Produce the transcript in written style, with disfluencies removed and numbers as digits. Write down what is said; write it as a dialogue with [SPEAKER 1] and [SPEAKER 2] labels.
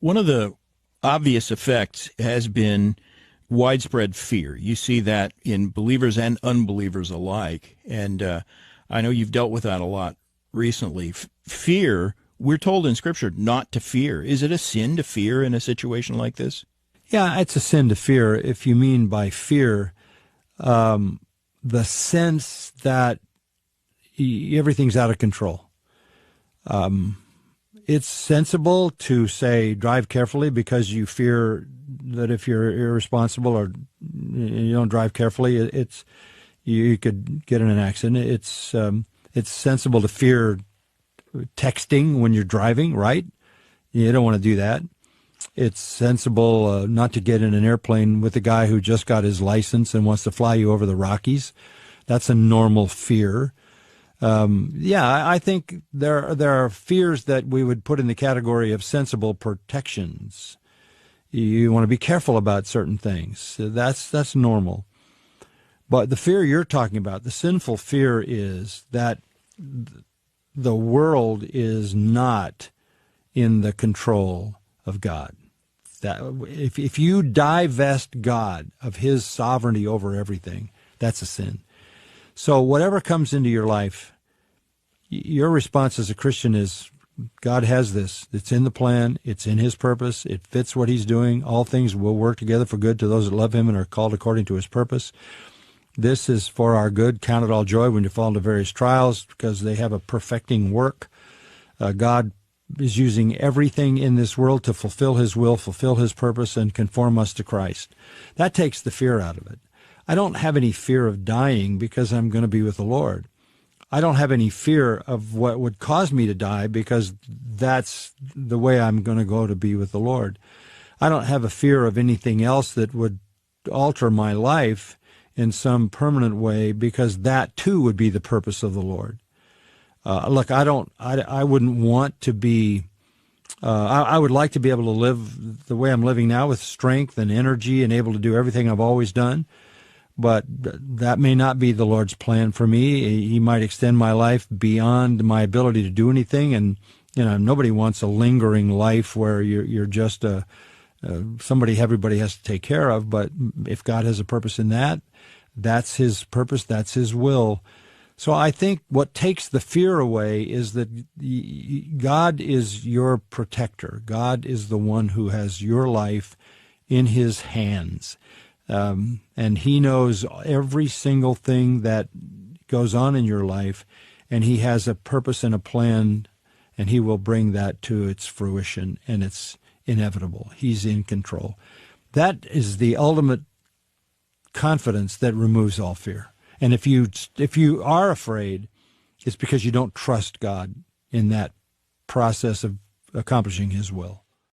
[SPEAKER 1] One of the obvious effects has been widespread fear. You see that in believers and unbelievers alike. And I know you've dealt with that a lot recently. Fear, we're told in Scripture not to fear. Is it a sin to fear in a situation like this?
[SPEAKER 2] Yeah, it's a sin to fear if you mean by fear the sense that everything's out of control. It's sensible to say drive carefully because you fear that if you're irresponsible or you don't drive carefully, you could get in an accident. It's sensible to fear texting when you're driving, right? You don't want to do that. It's sensible not to get in an airplane with a guy who just got his license and wants to fly you over the Rockies. That's a normal fear. I think there are fears that we would put in the category of sensible protections. You want to be careful about certain things. That's normal. But the fear you're talking about, the sinful fear, is that the world is not in the control of God. That if you divest God of his sovereignty over everything, that's a sin. So whatever comes into your life, your response as a Christian is, God has this. It's in the plan. It's in his purpose. It fits what he's doing. All things will work together for good to those that love him and are called according to his purpose. This is for our good. Count it all joy when you fall into various trials because they have a perfecting work. God is using everything in this world to fulfill his will, fulfill his purpose, and conform us to Christ. That takes the fear out of it. I don't have any fear of dying because I'm going to be with the Lord. I don't have any fear of what would cause me to die because that's the way I'm going to go to be with the Lord. I don't have a fear of anything else that would alter my life in some permanent way because that too would be the purpose of the Lord. Look, I wouldn't want to be, I would like to be able to live the way I'm living now with strength and energy and able to do everything I've always done. But that may not be the Lord's plan for me. He might extend my life beyond my ability to do anything. And, nobody wants a lingering life where you're just somebody everybody has to take care of. But if God has a purpose in that, that's his purpose, that's his will. So I think what takes the fear away is that God is your protector. God is the one who has your life in his hands. And he knows every single thing that goes on in your life, and he has a purpose and a plan, and he will bring that to its fruition, and it's inevitable. He's in control. That is the ultimate confidence that removes all fear. And if you are afraid, it's because you don't trust God in that process of accomplishing his will.